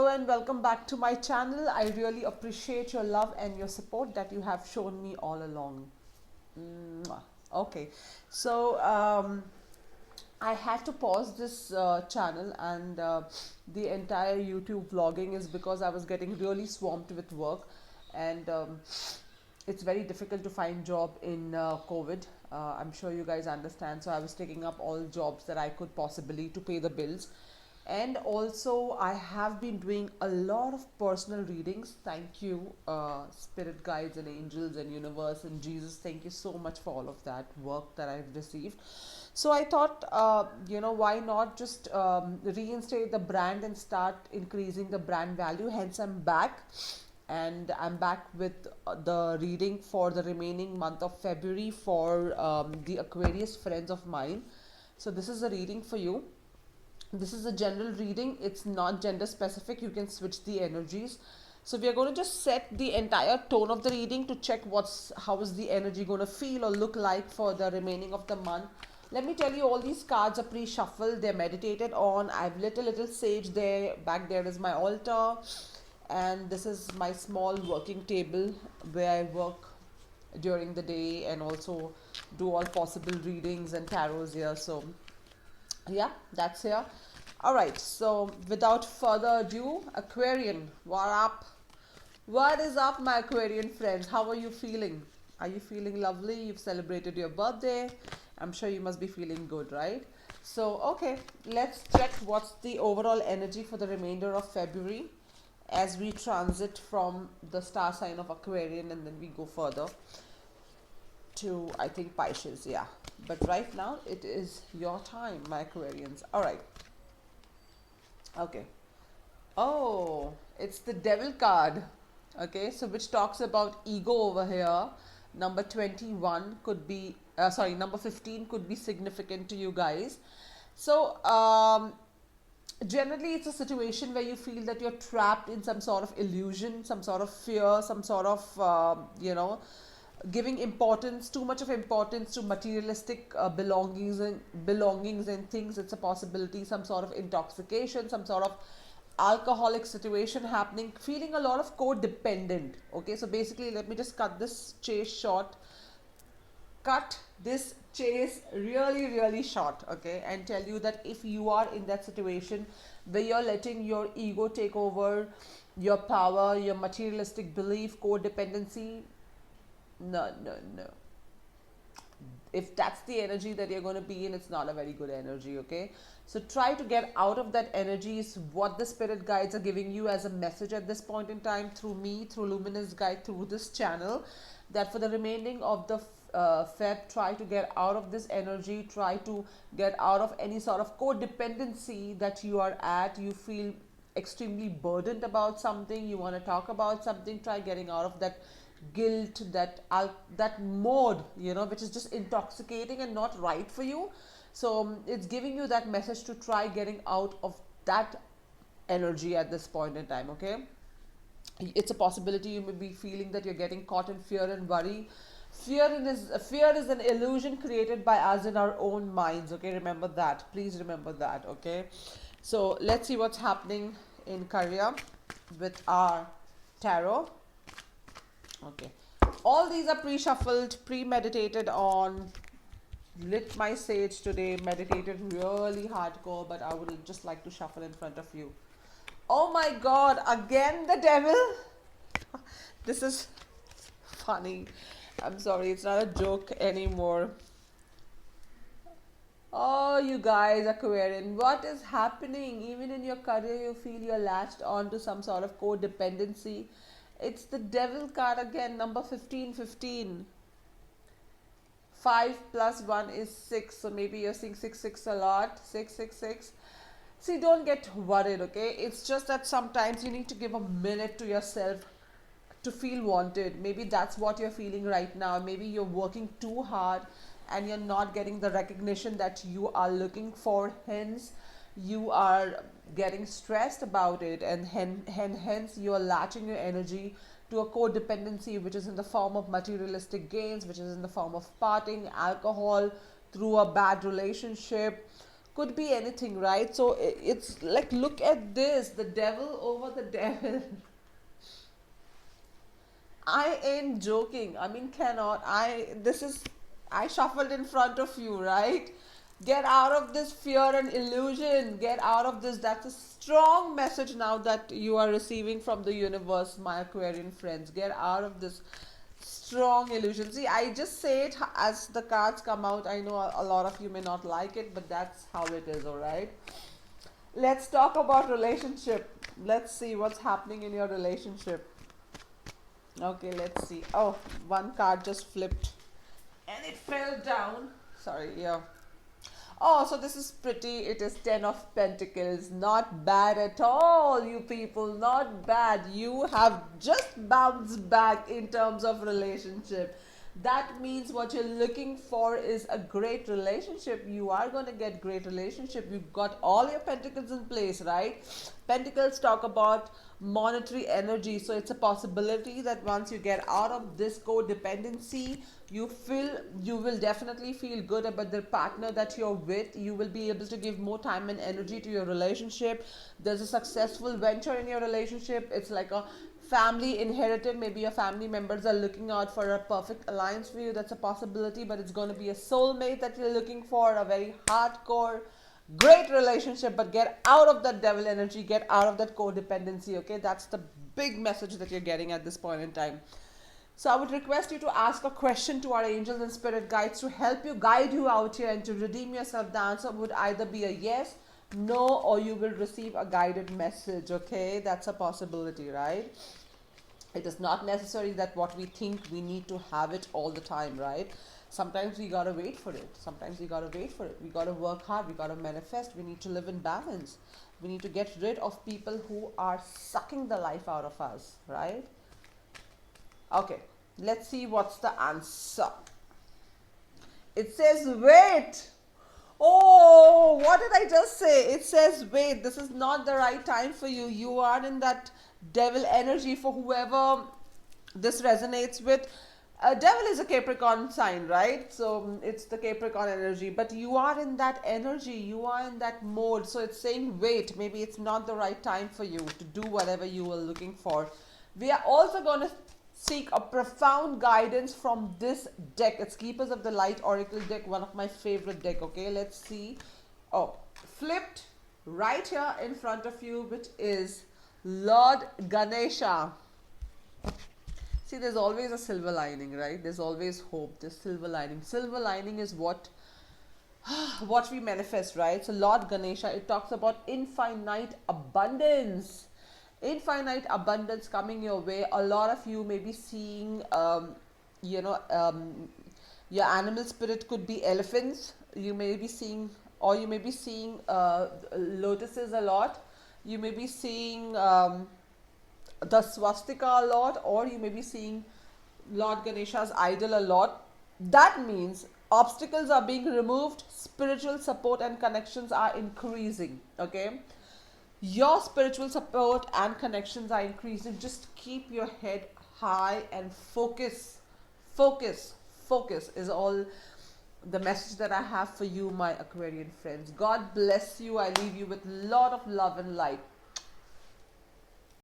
and welcome back to my channel. I really appreciate your love and your support that you have shown me all along. Mwah. Okay, so I had to pause this channel and the entire YouTube vlogging is because I was getting really swamped with work, and it's very difficult to find job in COVID. I'm sure you guys understand. So I was taking up all jobs that I could possibly to pay the bills. And also I have been doing a lot of personal readings. Thank you, spirit guides and angels and universe and Jesus. Thank you so much for all of that work that I've received. So I thought, why not just reinstate the brand and start increasing the brand value. Hence I'm back, and I'm back with the reading for the remaining month of February for the Aquarius friends of mine. So this is a reading for you. This is a general reading. It's not gender specific. You can switch the energies. So we are going to just set the entire tone of the reading to check how is the energy going to feel or look like for the remaining of the month. Let me tell you, all these cards are pre-shuffled. They're meditated on. I've lit a little sage there. Back there is my altar, and this is my small working table where I work during the day and also do all possible readings and tarots here. So yeah, that's here. All right, so without further ado, Aquarian, what up? What is up, my Aquarian friends? How are you feeling? Are you feeling lovely? You've celebrated your birthday. I'm sure you must be feeling good, right? So okay, let's check what's the overall energy for the remainder of February as we transit from the star sign of Aquarian, and then we go further to, I think, Pisces. Yeah, but right now it is your time, my Aquarians. All right. Okay. Oh, it's the Devil card. Okay, so which talks about ego over here. Number 21 could be, number 15 could be significant to you guys. So, generally, it's a situation where you feel that you're trapped in some sort of illusion, some sort of fear, some sort of, giving importance, too much of importance to materialistic belongings and things. It's a possibility, some sort of intoxication, some sort of alcoholic situation happening, feeling a lot of codependent. Okay, so basically, let me just cut this chase short. Cut this chase really short, okay, and tell you that if you are in that situation where you're letting your ego take over your power, your materialistic belief, codependency, no. If that's the energy that you're going to be in, it's not a very good energy, okay? So try to get out of that energy is what the spirit guides are giving you as a message at this point in time through me, through Luminous Guide, through this channel, that for the remaining of the Feb, try to get out of this energy, try to get out of any sort of codependency that you are at. You feel extremely burdened about something, you want to talk about something, try getting out of that guilt, that mode, which is just intoxicating and not right for you. So it's giving you that message to try getting out of that energy at this point in time, okay? It's a possibility you may be feeling that you're getting caught in fear and worry. Fear is an illusion created by us in our own minds, okay? Remember that. Please remember that, okay? So let's see what's happening in career with our tarot. Okay, all these are pre-shuffled, premeditated on. Lit my sage today, meditated really hardcore, but I would just like to shuffle in front of you. Oh my god, again the devil. This is funny. I'm sorry, it's not a joke anymore. Oh, you guys, Aquarian, what is happening? Even in your career, you feel you're latched on to some sort of codependency. It's the devil card again, number 15. 5 plus 1 is 6. So maybe you're seeing 6 a lot. 6. See, don't get worried, okay? It's just that sometimes you need to give a minute to yourself to feel wanted. Maybe that's what you're feeling right now. Maybe you're working too hard and you're not getting the recognition that you are looking for. Hence, you are getting stressed about it, and hence you are latching your energy to a codependency, which is in the form of materialistic gains, which is in the form of partying, alcohol, through a bad relationship, could be anything, right? So it's like, look at this, the devil over the devil. I ain't joking. I mean, cannot. I shuffled in front of you, right? Get out of this fear and illusion. Get out of this. That's a strong message now that you are receiving from the universe, my Aquarian friends. Get out of this strong illusion. See, I just say it as the cards come out. I know a lot of you may not like it, but that's how it is, alright? Let's talk about relationship. Let's see what's happening in your relationship. Okay, let's see. Oh, one card just flipped and it fell down. Sorry, yeah. Oh, so this is pretty. It is 10 of Pentacles. Not bad at all, you people. Not bad. You have just bounced back in terms of relationship. That means what you're looking for is a great relationship. You are going to get great relationship. You've got all your pentacles in place, right? Pentacles talk about monetary energy, so it's a possibility that once you get out of this codependency, you will definitely feel good about the partner that you're with. You will be able to give more time and energy to your relationship. There's a successful venture in your relationship. It's like a family inherited. Maybe your family members are looking out for a perfect alliance for you. That's a possibility, but it's going to be a soulmate that you're looking for, a very hardcore great relationship. But get out of that devil energy, get out of that codependency. Okay, that's the big message that you're getting at this point in time. So I would request you to ask a question to our angels and spirit guides to help you, guide you out here and to redeem yourself. The answer would either be a yes, no, or you will receive a guided message. Okay, that's a possibility, right? It is not necessary that what we think we need to have it all the time, right? Sometimes we gotta wait for it. Sometimes we gotta wait for it. We gotta work hard. We gotta manifest. We need to live in balance. We need to get rid of people who are sucking the life out of us, right? Okay, let's see what's the answer. It says wait. Oh, what did I just say? It says wait. This is not the right time for you. You are in that devil energy. For whoever this resonates with, devil is a Capricorn sign, right? So it's the Capricorn energy, but you are in that energy, you are in that mode. So it's saying wait, maybe it's not the right time for you to do whatever you were looking for. We are also going to seek a profound guidance from this deck. It's Keepers of the Light Oracle deck, one of my favorite deck. Okay, let's see. Oh, flipped right here in front of you, which is Lord Ganesha. See, there's always a silver lining, right? There's always hope. There's silver lining. Silver lining is what we manifest, right? So Lord Ganesha, it talks about infinite abundance. Infinite abundance coming your way. A lot of you may be seeing, your animal spirit could be elephants. You may be seeing, or you may be seeing lotuses a lot. You may be seeing the swastika a lot, or you may be seeing Lord Ganesha's idol a lot. That means obstacles are being removed, spiritual support and connections are increasing. Okay, your spiritual support and connections are increasing. Just keep your head high and focus. Focus is all the message that I have for you, my Aquarian friends. God bless you. I leave you with a lot of love and light.